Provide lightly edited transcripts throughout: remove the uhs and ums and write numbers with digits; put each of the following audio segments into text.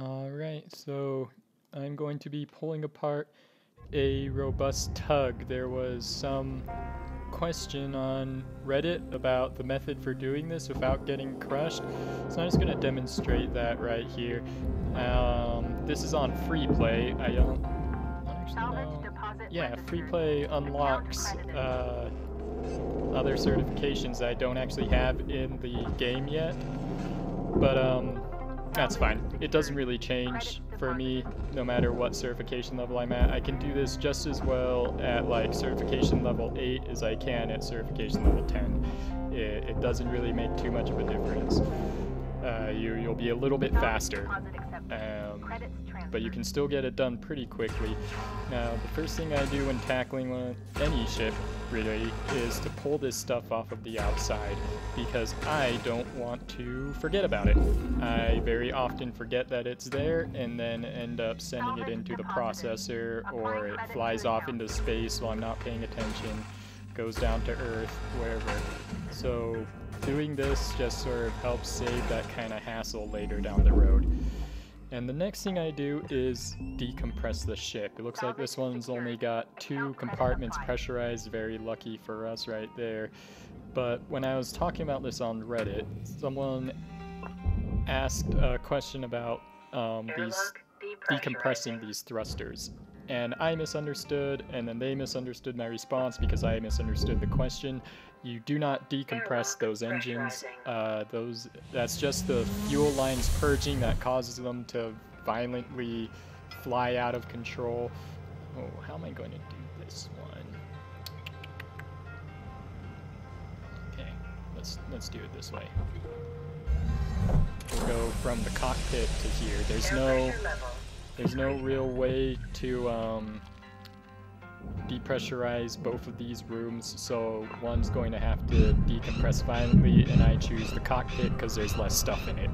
Alright, so I'm going to be pulling apart a Robust Tug. There was some question on Reddit about the method for doing this without getting crushed, so I'm just going to demonstrate that right here. This is on free play. I don't actually know. Yeah, free play unlocks other certifications I don't actually have in the game yet, but that's fine. It doesn't really change for me no matter what certification level I'm at. I can do this just as well at like certification level 8 as I can at certification level 10. It doesn't really make too much of a difference. You'll be a little bit faster, but you can still get it done pretty quickly. Now, the first thing I do when tackling any ship, really, is to pull this stuff off of the outside, because I don't want to forget about it. I very often forget that it's there, and then end up sending it into the processor, or it flies off into space while I'm not paying attention, goes down to Earth, wherever. So doing this just sort of helps save that kind of hassle later down the road. And the next thing I do is decompress the ship. It looks like this one's only got 2 compartments pressurized, very lucky for us right there. But when I was talking about this on Reddit, someone asked a question about decompressing these thrusters. And I misunderstood, and then they misunderstood my response because I misunderstood the question. You do not decompress those engines. That's just the fuel lines purging that causes them to violently fly out of control. Oh, how am I going to do this one? Okay, let's do it this way. We'll go from the cockpit to here. There's no real way to depressurize both of these rooms, so one's going to have to decompress violently, and I choose the cockpit because there's less stuff in it.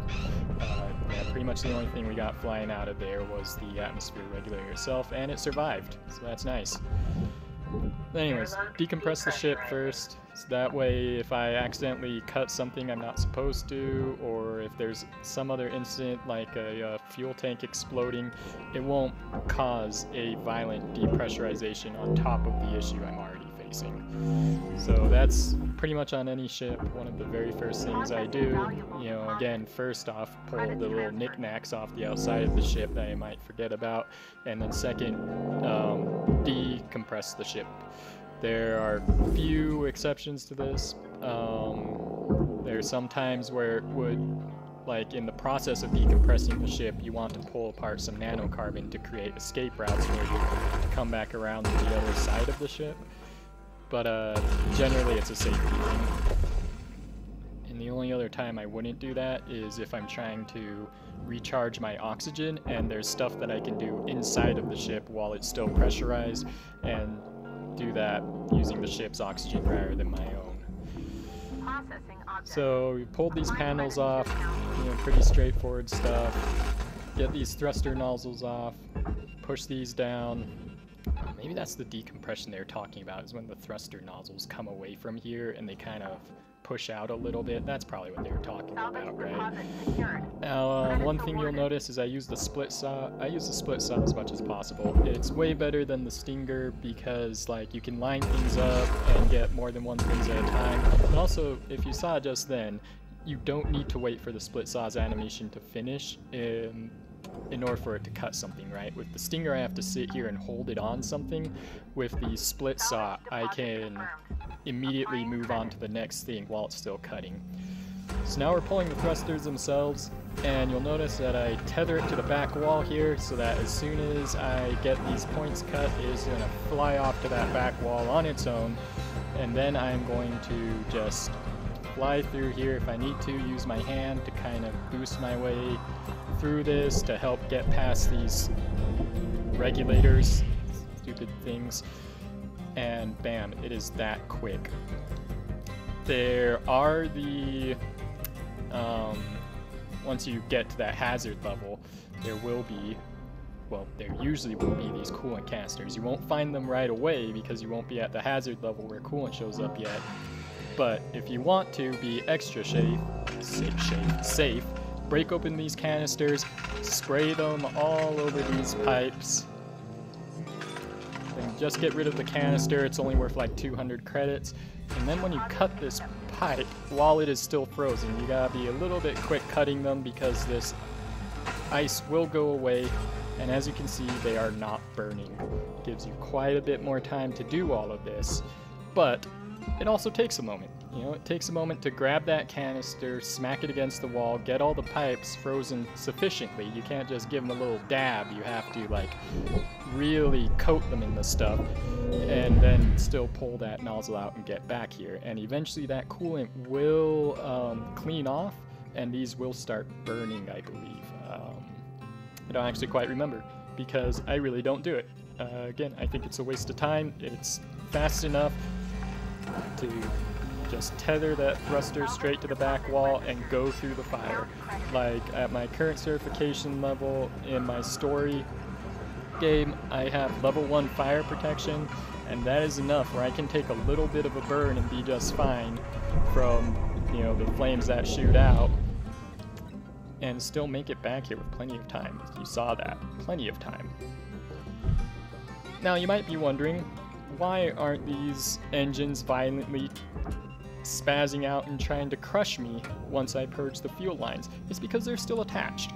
Yeah, pretty much the only thing we got flying out of there was the atmosphere regulator itself, and it survived, so that's nice. But anyways, decompress the ship first, so that way if I accidentally cut something I'm not supposed to, or if there's some other incident like a fuel tank exploding, it won't cause a violent depressurization on top of the issue I'm already facing. So that's pretty much on any ship one of the very first things I do. You know, again, first off, pull the little knickknacks off the outside of the ship that I might forget about, and then second, decompress the ship. There are few exceptions to this. There's some times where it would, like in the process of decompressing the ship, you want to pull apart some nanocarbon to create escape routes for you to come back around to the other side of the ship. But generally it's a safety thing. And the only other time I wouldn't do that is if I'm trying to recharge my oxygen and there's stuff that I can do inside of the ship while it's still pressurized, and do that using the ship's oxygen rather than my own. So we pulled these panels off, you know, pretty straightforward stuff. Get these thruster nozzles off, push these down. Maybe that's the decompression they're talking about, is when the thruster nozzles come away from here and they kind of push out a little bit. That's probably what they were talking about, right? Now, one thing you'll notice is I use the split saw. I use the split saw as much as possible. It's way better than the stinger because, like, you can line things up and get more than one thing at a time. And also, if you saw just then, you don't need to wait for the split saw's animation to finish in order for it to cut something, right? With the stinger, I have to sit here and hold it on something. With the split saw, I can immediately move on to the next thing while it's still cutting. So now we're pulling the thrusters themselves, and you'll notice that I tether it to the back wall here so that as soon as I get these points cut, it is going to fly off to that back wall on its own, and then I'm going to just fly through here. If I need to, use my hand to kind of boost my way through this to help get past these regulators, stupid things, and bam, it is that quick. There are the once you get to that hazard level, there will be, well, there usually will be these coolant canisters. You won't find them right away because you won't be at the hazard level where coolant shows up yet. But if you want to be extra safe, break open these canisters, spray them all over these pipes, then just get rid of the canister. It's only worth like 200 credits. And then when you cut this pipe while it is still frozen, you gotta be a little bit quick cutting them because this ice will go away. And as you can see, they are not burning. It gives you quite a bit more time to do all of this, but it also takes a moment. You know, it takes a moment to grab that canister, smack it against the wall, get all the pipes frozen sufficiently. You can't just give them a little dab. You have to, like, really coat them in the stuff, and then still pull that nozzle out and get back here. And eventually that coolant will clean off, and these will start burning, I believe. I don't actually quite remember, because I really don't do it. Again, I think it's a waste of time. It's fast enough to just tether that thruster straight to the back wall and go through the fire. Like at my current certification level in my story game, I have level 1 fire protection, and that is enough where I can take a little bit of a burn and be just fine from, you know, the flames that shoot out, and still make it back here with plenty of time. You saw that. Plenty of time. Now you might be wondering, why aren't these engines violently spazzing out and trying to crush me once I purge the fuel lines? It's because they're still attached.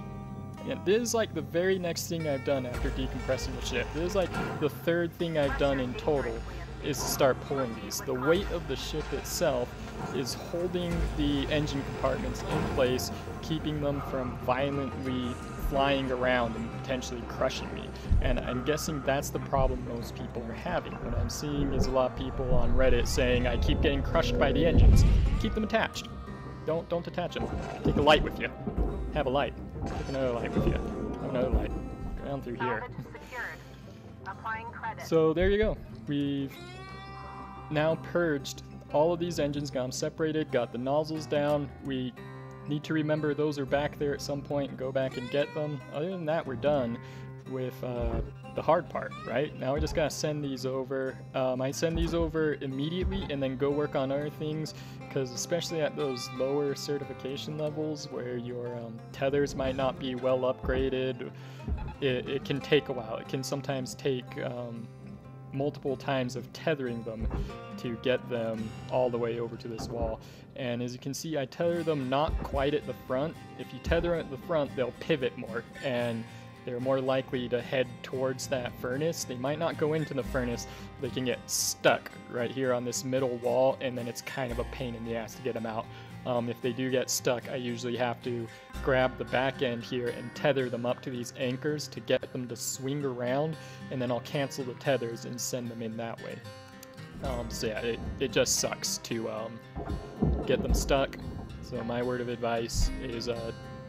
And this is like the very next thing I've done after decompressing the ship. This is like the third thing I've done in total, is to start pulling these. The weight of the ship itself is holding the engine compartments in place, keeping them from violently flying around and potentially crushing me. And I'm guessing that's the problem most people are having. What I'm seeing is a lot of people on Reddit saying, I keep getting crushed by the engines. Keep them attached. Don't detach them. Take a light with you. Have a light. Take another light with you. Have another light. Go down through here. So there you go. We've now purged all of these engines, got them separated, got the nozzles down. We need to remember those are back there at some point and go back and get them. Other than that, we're done with the hard part, right? Now we just gotta send these over. I send these over immediately and then go work on other things, because especially at those lower certification levels where your tethers might not be well upgraded, it can take a while. It can sometimes take multiple times of tethering them to get them all the way over to this wall. And as you can see, I tether them not quite at the front. If you tether at the front, they'll pivot more, and they're more likely to head towards that furnace. They might not go into the furnace, they can get stuck right here on this middle wall, and then it's kind of a pain in the ass to get them out. If they do get stuck, I usually have to grab the back end here and tether them up to these anchors to get them to swing around, and then I'll cancel the tethers and send them in that way. So yeah, it just sucks to get them stuck. So my word of advice is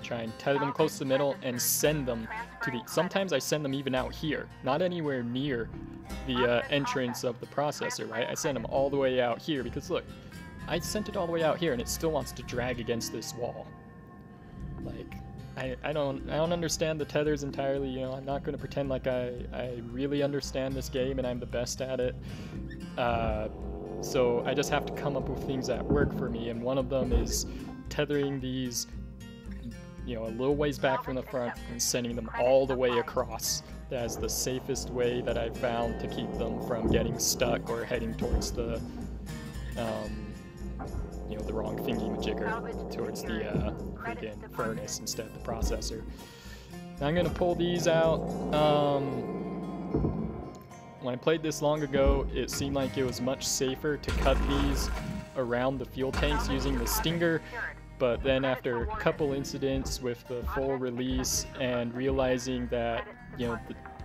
try and tether them close to the middle and send them to the... Sometimes I send them even out here, not anywhere near the entrance of the processor, right? I send them all the way out here because look, I sent it all the way out here and it still wants to drag against this wall. Like, I don't understand the tethers entirely, you know. I'm not going to pretend like I really understand this game and I'm the best at it. So I just have to come up with things that work for me, and one of them is tethering these, you know, a little ways back from the front and sending them all the way across. That's the safest way that I've found to keep them from getting stuck or heading towards the, you know, the wrong thingy-majigger, towards the freaking furnace instead of the processor. Now I'm going to pull these out. When I played this long ago, it seemed like it was much safer to cut these around the fuel tanks using the Stinger, but then after a couple incidents with the full release and realizing that, you know,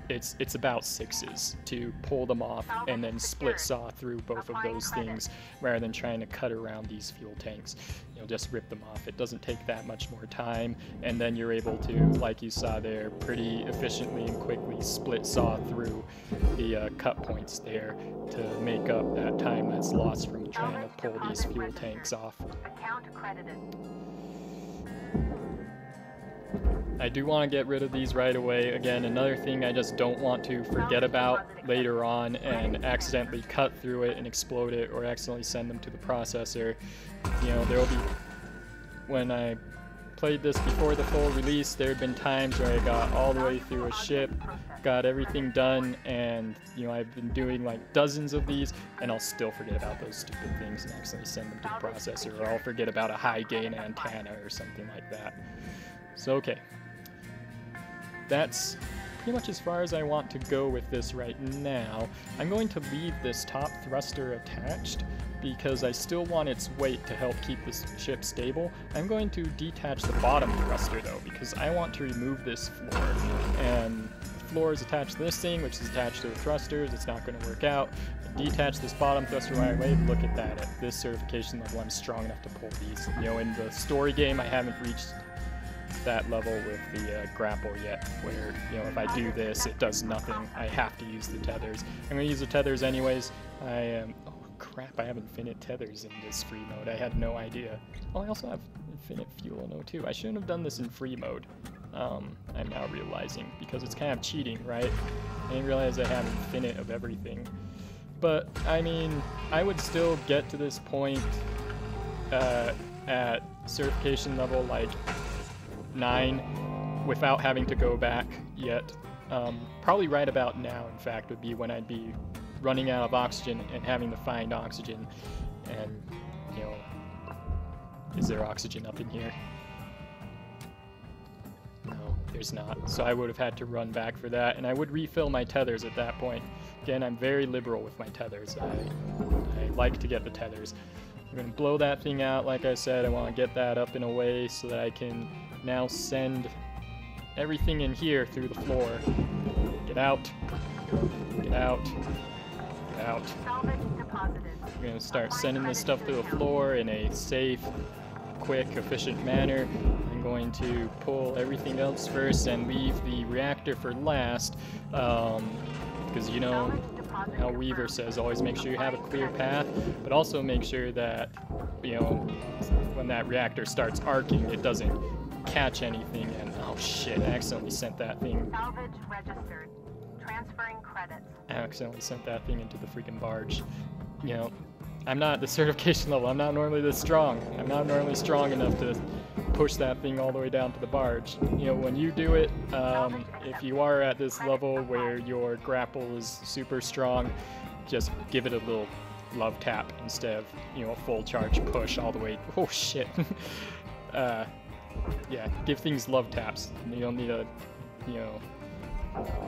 it's about sixes to pull them off and then split saw through both of those things rather than trying to cut around these fuel tanks. You know, just rip them off. It doesn't take that much more time, and then you're able to, like you saw there, pretty efficiently and quickly split saw through the cut points there to make up that time that's lost from trying to pull these fuel tanks off. I do want to get rid of these right away. Again, another thing I just don't want to forget about later on and accidentally cut through it and explode it, or accidentally send them to the processor. You know, there will be, when I played this before the full release, there had been times where I got all the way through a ship, got everything done, and you know, I've been doing like dozens of these, and I'll still forget about those stupid things and accidentally send them to the processor, or I'll forget about a high gain antenna or something like that. So okay, that's pretty much as far as I want to go with this right now. I'm going to leave this top thruster attached because I still want its weight to help keep this ship stable. I'm going to detach the bottom thruster though, because I want to remove this floor. And the floor is attached to this thing, which is attached to the thrusters. It's not going to work out. Detach this bottom thruster right away. Look at that. At this certification level, I'm strong enough to pull these. You know, in the story game, I haven't reached that level with the grapple yet, where, you know, if I do this, it does nothing. I have to use the tethers. I'm going to use the tethers anyways. I am... oh crap, I have infinite tethers in this free mode. I had no idea. Oh, I also have infinite fuel in O2. I shouldn't have done this in free mode. I'm now realizing, because it's kind of cheating, right? I didn't realize I have infinite of everything. But, I mean, I would still get to this point at certification level, like, 9 without having to go back yet. Probably right about now, in fact, would be when I'd be running out of oxygen and having to find oxygen. And, you know, is there oxygen up in here? No, there's not. So I would have had to run back for that, and I would refill my tethers at that point. Again, I'm very liberal with my tethers. I like to get the tethers. I'm going to blow that thing out, like I said. I want to get that up in a way so that I can now send everything in here through the floor. Get out. Get out. Get out. We're going to start sending this stuff through the floor in a safe, quick, efficient manner. I'm going to pull everything else first and leave the reactor for last, because, you know, how Weaver says, always make sure you have a clear path, but also make sure that, you know, when that reactor starts arcing, it doesn't catch anything. And oh shit, I accidentally sent that thing. Salvage registered. Transferring credits. I accidentally sent that thing into the freaking barge. You know, I'm not at the certification level. I'm not normally this strong. I'm not normally strong enough to push that thing all the way down to the barge. You know, when you do it, if you are at this level where your grapple is super strong, just give it a little love tap instead of, you know, a full charge push all the way. Oh shit. Yeah, give things love taps. You don't need to, you know,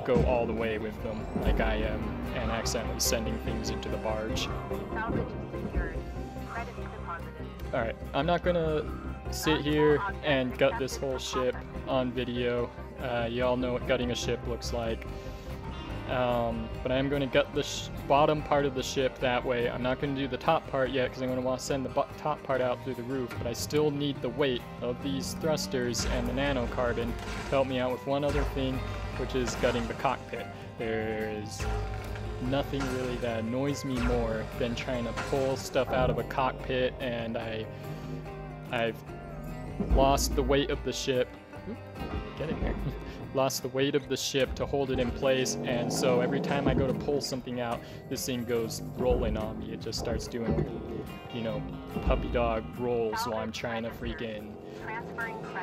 go all the way with them like I am and accidentally sending things into the barge. Alright, I'm not gonna sit here and gut this whole ship on video. Y'all know what gutting a ship looks like. But I am going to gut the bottom part of the ship that way. I'm not going to do the top part yet because I'm going to want to send the top part out through the roof, but I still need the weight of these thrusters and the nanocarbon to help me out with one other thing, which is gutting the cockpit. There's nothing really that annoys me more than trying to pull stuff out of a cockpit, and I've lost the weight of the ship. Get in there. Lost the weight of the ship to hold it in place, and so every time I go to pull something out, this thing goes rolling on me. It just starts doing, you know, puppy dog rolls while I'm trying to freaking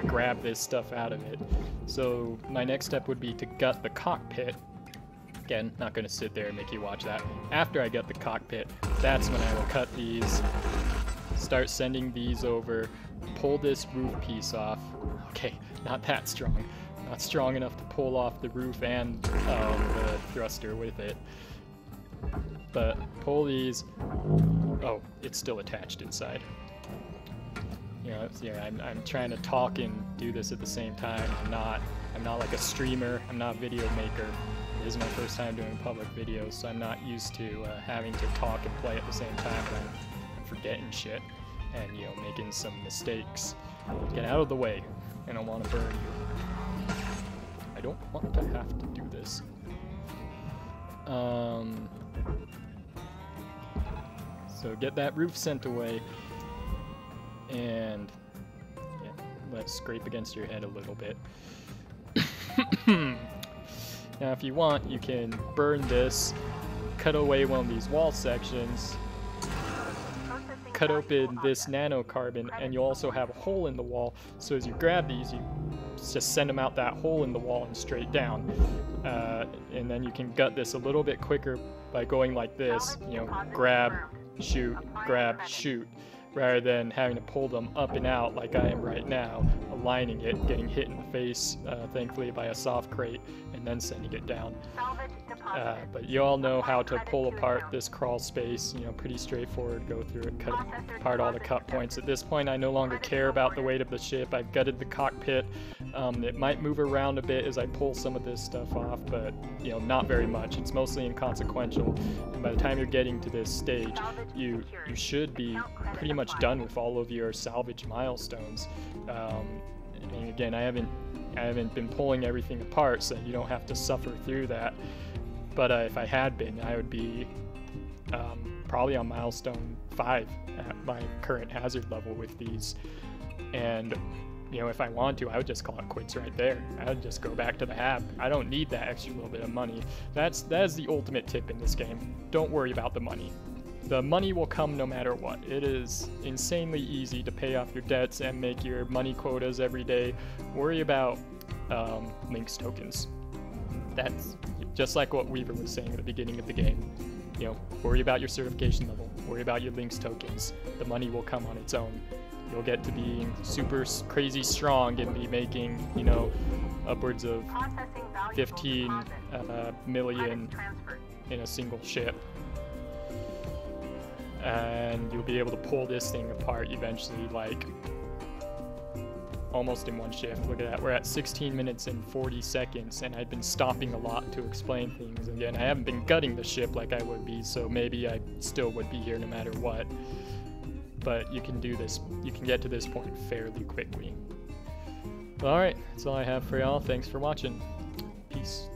grab this stuff out of it. So my next step would be to gut the cockpit. Again, not going to sit there and make you watch that. After I gut the cockpit, that's when I will cut these, start sending these over, pull this roof piece off. Okay, not that strong. Not strong enough to pull off the roof and the thruster with it. But pull these. Oh, it's still attached inside. You know, yeah, I'm trying to talk and do this at the same time. I'm not like a streamer. I'm not a video maker. This is my first time doing public videos, so I'm not used to having to talk and play at the same time. But I'm forgetting shit and, you know, making some mistakes. Get out of the way. I don't want to burn you. I don't want to have to do this. So get that roof sent away, and yeah, let's scrape against your head a little bit. Now if you want, you can burn this, cut away one of these wall sections, cut open this nanocarbon, and you'll also have a hole in the wall. So as you grab these, you just send them out that hole in the wall and straight down. And then you can gut this a little bit quicker by going like this, you know, grab, shoot, rather than having to pull them up and out like I am right now, aligning it, getting hit in the face, thankfully by a soft crate, and then sending it down. But you all know how to pull apart this crawl space, you know, pretty straightforward. Go through it, cut apart all the cut points. At this point, I no longer care about the weight of the ship. I've gutted the cockpit. It might move around a bit as I pull some of this stuff off, but, you know, not very much. It's mostly inconsequential. And by the time you're getting to this stage, you should be pretty much done with all of your salvage milestones. And again, I haven't been pulling everything apart, so you don't have to suffer through that. But if I had been, I would be probably on milestone 5 at my current hazard level with these. And, you know, if I want to, I would just call it quits right there. I would just go back to the hab. I don't need that extra little bit of money. That is the ultimate tip in this game. Don't worry about the money. The money will come no matter what. It is insanely easy to pay off your debts and make your money quotas every day. Worry about links tokens. That's just like what Weaver was saying at the beginning of the game. You know, worry about your certification level. Worry about your links tokens. The money will come on its own. You'll get to being super crazy strong and be making, you know, upwards of 15 million in a single ship. And you'll be able to pull this thing apart eventually, like almost in one shift. Look at that, we're at 16 minutes and 40 seconds, and I've been stopping a lot to explain things. Again, I haven't been gutting the ship like I would be, so maybe I still would be here no matter what. But you can do this, you can get to this point fairly quickly. Alright, that's all I have for y'all. Thanks for watching. Peace.